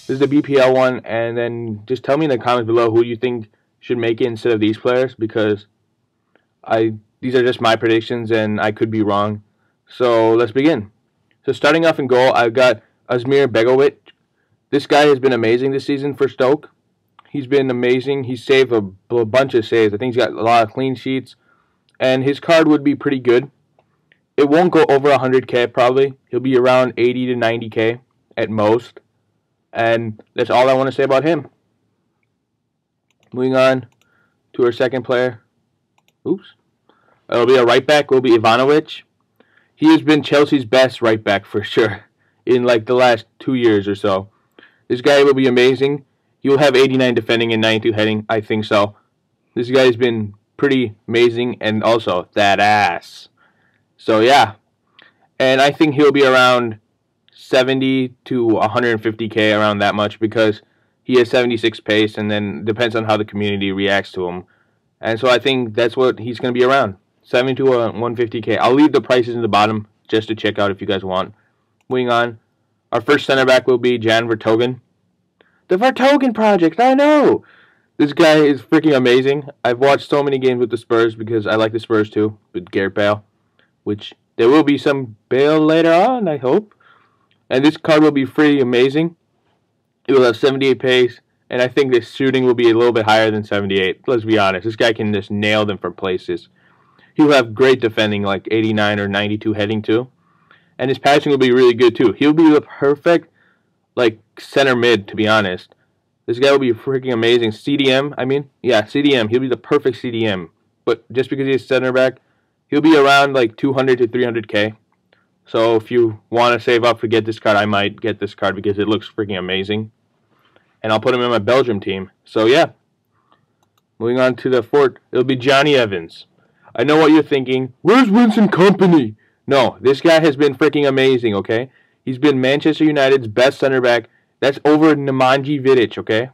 This is the BPL one, and then just tell me in the comments below who you think should make it instead of these players, because these are just my predictions and I could be wrong. So let's begin. So starting off in goal, I've got Asmir Begovic. This guy has been amazing this season for Stoke. He's been amazing. He's saved a bunch of saves. I think he's got a lot of clean sheets, and his card would be pretty good. It won't go over 100k probably. He'll be around 80 to 90k at most. And that's all I want to say about him. Moving on to our second player. Oops. It'll be a right back. Will be Ivanovic. He has been Chelsea's best right back for sure in like the last 2 years or so. This guy will be amazing. He will have 89 defending and 92 heading. I think so. This guy has been pretty amazing, and also that ass. So yeah. And I think he'll be around 70 to 150k, around that much, because he has 76 pace, and then depends on how the community reacts to him. And so I think that's what he's going to be around, 70 to 150k. I'll leave the prices in the bottom just to check out if you guys want. Moving on, our first center back will be Jan Vertonghen. The Vertonghen Project, I know! This guy is freaking amazing. I've watched so many games with the Spurs because I like the Spurs too, with Gareth Bale, which there will be some Bale later on, I hope. And this card will be pretty amazing. It will have 78 pace, and I think the shooting will be a little bit higher than 78. Let's be honest, this guy can just nail them from places. He'll have great defending, like 89 or 92 heading too. And his passing will be really good too. He'll be the perfect like center mid, to be honest. This guy will be freaking amazing. CDM, CDM. He'll be the perfect CDM. But just because he's center back, he'll be around like 200 to 300k. So if you want to save up to get this card, I might get this card because it looks freaking amazing. And I'll put him in my Belgium team. So yeah. Moving on to the fourth, it'll be Jonny Evans. I know what you're thinking. Where's Vincent Kompany? No, this guy has been freaking amazing, okay? He's been Manchester United's best center back. That's over Nemanja Vidic, okay?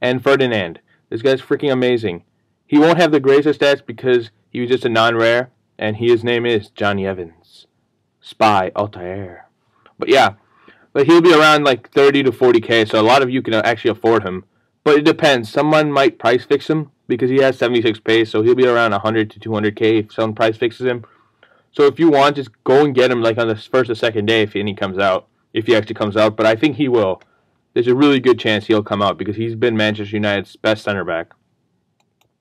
And Ferdinand. This guy's freaking amazing. He won't have the greatest stats because he was just a non-rare, and his name is Jonny Evans. Spy Altair. But yeah, but he'll be around like 30 to 40k, so a lot of you can actually afford him. But it depends. Someone might price fix him because he has 76 pace, so he'll be around 100 to 200k if someone price fixes him. So if you want, just go and get him like on the first or second day if he comes out. If he actually comes out, but I think he will. There's a really good chance he'll come out because he's been Manchester United's best center back.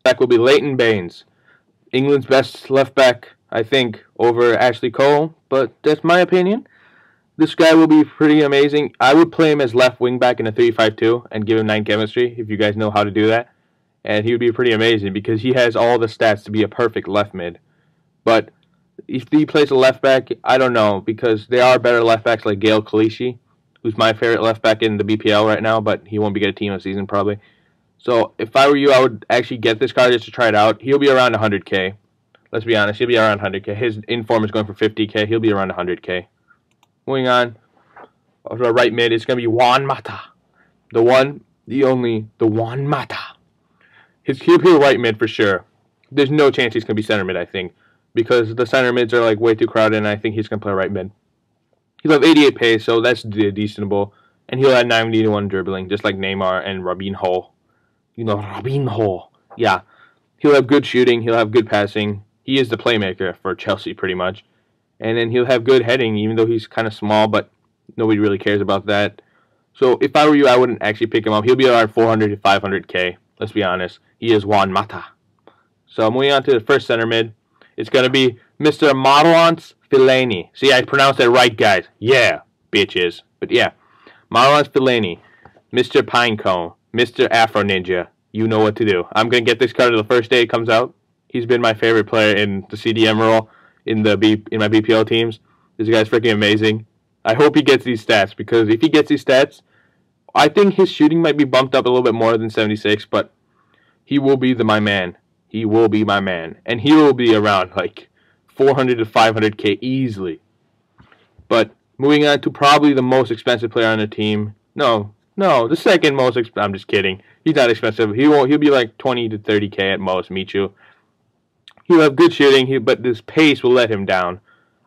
Back will be Leighton Bains, England's best left back, I think, over Ashley Cole, but that's my opinion. This guy will be pretty amazing. I would play him as left wing back in a 3-5-2 and give him 9 chemistry if you guys know how to do that. And he would be pretty amazing because he has all the stats to be a perfect left mid. But if he plays a left back, I don't know, because there are better left backs like Gael Clichy, who's my favorite left back in the BPL right now, but he won't be getting a team of the season probably. So if I were you, I would actually get this card just to try it out. He'll be around 100k. Let's be honest, he'll be around 100k. His inform is going for 50k. He'll be around 100k. Moving on to our right mid, it's going to be Juan Mata. The one, the only, the Juan Mata. He'll be right mid for sure. There's no chance he's going to be center mid, I think, because the center mids are like way too crowded, and I think he's going to play right mid. He'll have 88 pace, so that's decentable. And he'll have 91 dribbling, just like Neymar and Robinho. You know, Robinho. Yeah. He'll have good shooting. He'll have good passing. He is the playmaker for Chelsea, pretty much. And then he'll have good heading, even though he's kind of small, but nobody really cares about that. So if I were you, I wouldn't actually pick him up. He'll be around 400 to 500k. Let's be honest. He is Juan Mata. So moving on to the first center mid. It's going to be Mr. Marouane Fellaini. See, I pronounced that right, guys. Yeah, bitches. But yeah, Marouane Fellaini, Mr. Pinecone, Mr. Afro Ninja. You know what to do. I'm going to get this card the first day it comes out. He's been my favorite player in the CDM role in my BPL teams. This guy's freaking amazing. I hope he gets these stats, because if he gets these stats, I think his shooting might be bumped up a little bit more than 76, but he will be my man. He will be my man. And he will be around like 400 to 500k easily. But moving on to probably the most expensive player on the team. No, the second most expensive. I'm just kidding. He's not expensive. He'll be like 20 to 30k at most, Michu. He'll have good shooting, but this pace will let him down.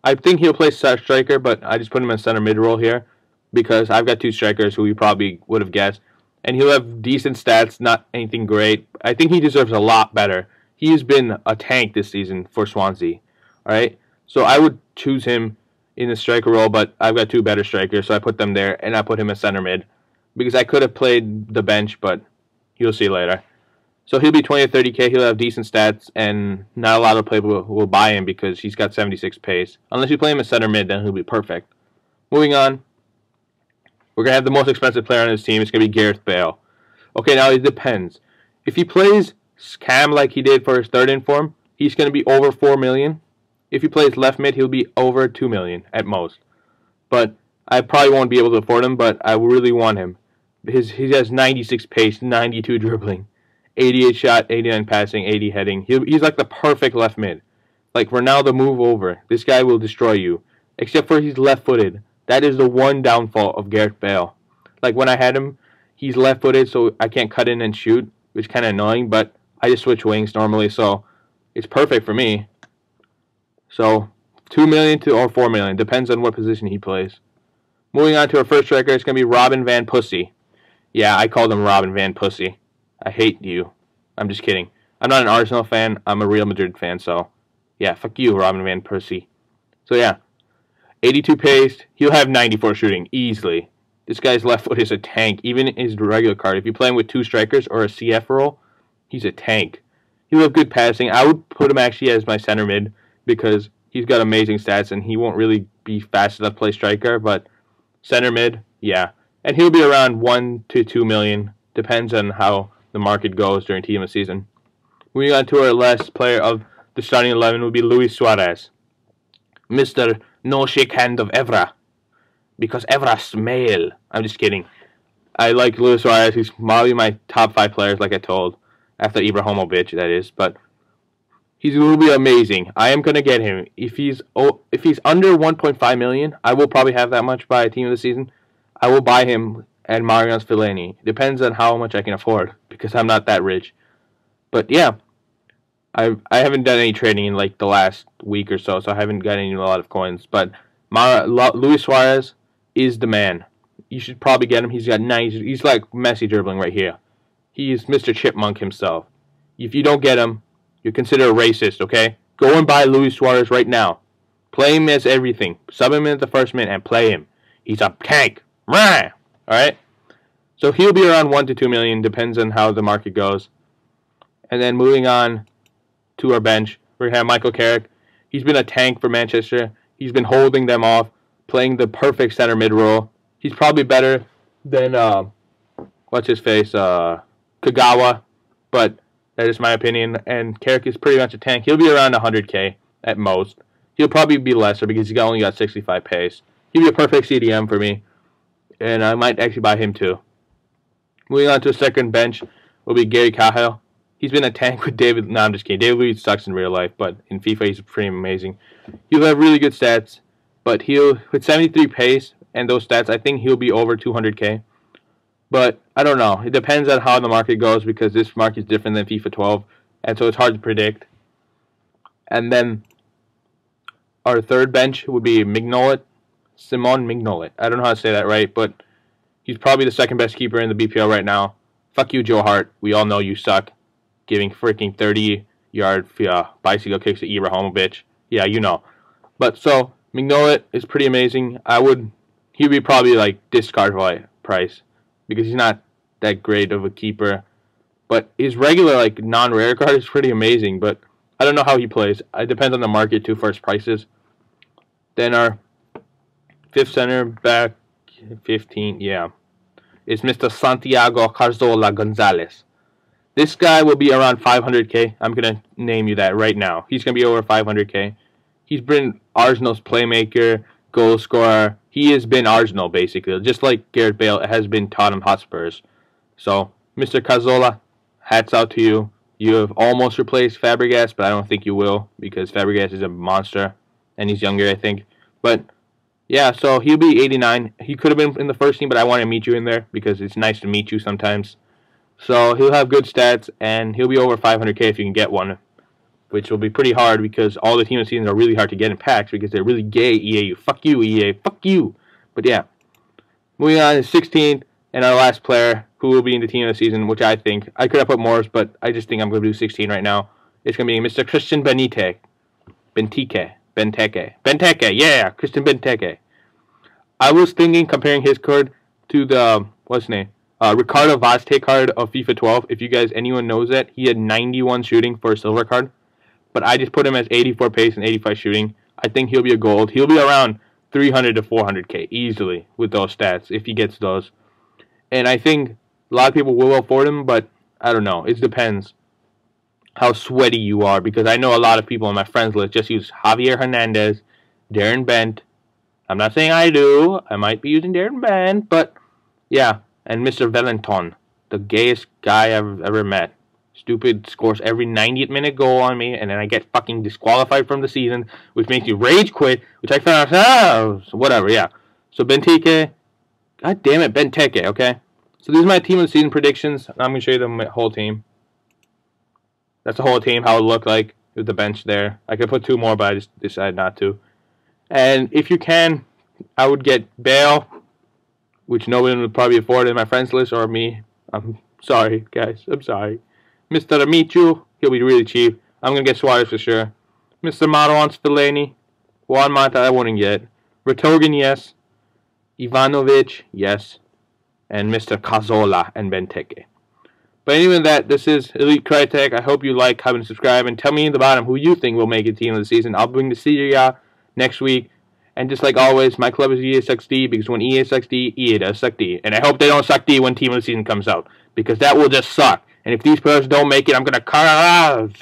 I think he'll play striker, but I just put him in center mid role here. because I've got two strikers who you probably would have guessed. And he'll have decent stats, not anything great. I think he deserves a lot better. He has been a tank this season for Swansea. Alright? So I would choose him in the striker role, but I've got two better strikers, so I put them there, and I put him as center mid. Because I could have played the bench, but you'll see later. So he'll be 20 to 30k, he'll have decent stats, and not a lot of people will buy him because he's got 76 pace. Unless you play him as center mid, then he'll be perfect. Moving on, we're going to have the most expensive player on his team. It's going to be Gareth Bale. Okay, now it depends. If he plays Cam like he did for his third inform, he's going to be over 4 million. If he plays left mid, he'll be over 2 million at most. But I probably won't be able to afford him, but I really want him. He has 96 pace, 92 dribbling, 88 shot, 89 passing, 80 heading. He's like the perfect left mid. Like Ronaldo, move over. This guy will destroy you. Except for he's left-footed. That is the one downfall of Gareth Bale. Like when I had him, he's left-footed, so I can't cut in and shoot, which is kind of annoying. But I just switch wings normally, so it's perfect for me. So 2 million to or 4 million depends on what position he plays. Moving on to our first striker, it's gonna be Robin van Persie. Yeah, I called him Robin van Persie. I hate you. I'm just kidding. I'm not an Arsenal fan. I'm a Real Madrid fan, so yeah, fuck you, Robin van Persie. So yeah, 82 pace. He'll have 94 shooting easily. This guy's left foot is a tank. Even in his regular card, if you play him with two strikers or a CF role, he's a tank. He'll have good passing. I would put him actually as my center mid because he's got amazing stats and he won't really be fast enough to play striker, but center mid, yeah. And he'll be around 1 to 2 million. Depends on how the market goes during team of season. Moving on to our last player of the starting 11 will be Luis Suarez. Mr. No Shake Hand of Evra. Because Evra smell. I'm just kidding. I like Luis Suarez. He's probably my top 5 players, like I told. After Ibrahimovic, that is. But he will be amazing. I am going to get him. If he's under 1.5 million, I will probably have that much by team of the season. I will buy him at Marouane Fellaini. Depends on how much I can afford, because I'm not that rich. But yeah, I haven't done any trading in like the last week or so, so I haven't gotten a lot of coins. But Luis Suarez is the man. You should probably get him. He's got nice. He's like Messi dribbling right here. He's Mr. Chipmunk himself. If you don't get him, you're considered a racist, okay? Go and buy Luis Suarez right now. Play him as everything. Sub him in at the first minute and play him. He's a tank. Alright? So he'll be around 1 to 2 million, depends on how the market goes. And then moving on to our bench, we're going to have Michael Carrick. He's been a tank for Manchester. He's been holding them off, playing the perfect center mid role. He's probably better than, Kagawa, but that is my opinion. And Carrick is pretty much a tank. He'll be around 100k at most. He'll probably be lesser because he's only got 65 pace. He'll be a perfect CDM for me. And I might actually buy him too. Moving on to a second bench will be Gary Cahill. He's been a tank with David. No, I'm just kidding. David Luiz sucks in real life, but in FIFA he's pretty amazing. He'll have really good stats, but with 73 pace and those stats, I think he'll be over 200k. But I don't know. It depends on how the market goes because this market is different than FIFA 12, and so it's hard to predict. And then our third bench would be Mignolet. Simon Mignolet. I don't know how to say that right, but he's probably the second best keeper in the BPL right now. Fuck you, Joe Hart. We all know you suck. Giving freaking 30-yard bicycle kicks to Ibrahimovic. Yeah, you know. But so, Mignolet is pretty amazing. He'd be probably like discard price because he's not that great of a keeper. But his regular, like, non-rare card is pretty amazing, but I don't know how he plays. It depends on the market too for his prices. Then our fifth center back, 15, yeah, is Mr. Santiago Cazorla Gonzalez. This guy will be around 500k. I'm going to name you that right now. He's going to be over 500k. He's been Arsenal's playmaker, goal scorer. He has been Arsenal, basically. Just like Gareth Bale has been Tottenham Hotspurs. So, Mr. Cazorla, hats out to you. You have almost replaced Fabregas, but I don't think you will because Fabregas is a monster. And he's younger, I think. But yeah, so he'll be 89. He could have been in the first team, but I want to meet you in there because it's nice to meet you sometimes. So he'll have good stats, and he'll be over 500k if you can get one, which will be pretty hard because all the team of seasons are really hard to get in packs because they're really gay, EA. Fuck you, EA. Fuck you. But yeah. Moving on to 16th, and our last player who will be in the team of the season, which I think I could have put Morris, but I just think I'm going to do 16 right now. It's going to be Mr. Christian Benteke, yeah, Christian Benteke. I was thinking comparing his card to the what's his name, Ricardo Vazte card of FIFA 12. If you guys anyone knows that, he had 91 shooting for a silver card, but I just put him as 84 pace and 85 shooting. I think he'll be a gold. He'll be around 300 to 400k easily with those stats if he gets those. And I think a lot of people will afford him, but I don't know. It depends how sweaty you are, because I know a lot of people on my friends list just use Javier Hernandez, Darren Bent. I'm not saying I do. I might be using Darren Bent, but yeah. And Mr. Valenton, the gayest guy I've ever met. Stupid, scores every 90th minute goal on me, and then I get fucking disqualified from the season, which makes me rage quit, which I found out, so whatever, yeah. So Benteke, god damn it, Benteke, okay? So these are my team of the season predictions. I'm going to show you the whole team. That's the whole team, how it looked like with the bench there. I could put 2 more, but I just decided not to. And if you can, I would get Bale, which nobody would probably afford in my friends list, or me. I'm sorry, guys, I'm sorry. Mr. Amichu, he'll be really cheap. I'm going to get Suarez for sure. Mr. Marouane Fellaini, Juan Mata, I wouldn't get. Vertonghen, yes. Ivanovic, yes. And Mr. Cazorla and Benteke. But anyway, this is Elite Crytek. I hope you like, comment, and subscribe. And tell me in the bottom who you think will make it team of the season. I'll bring the Seria next week. And just like always, my club is EA sucks D, because when EA sucks D, EA does suck D. And I hope they don't suck D when team of the season comes out, because that will just suck. And if these players don't make it, I'm going to cut out.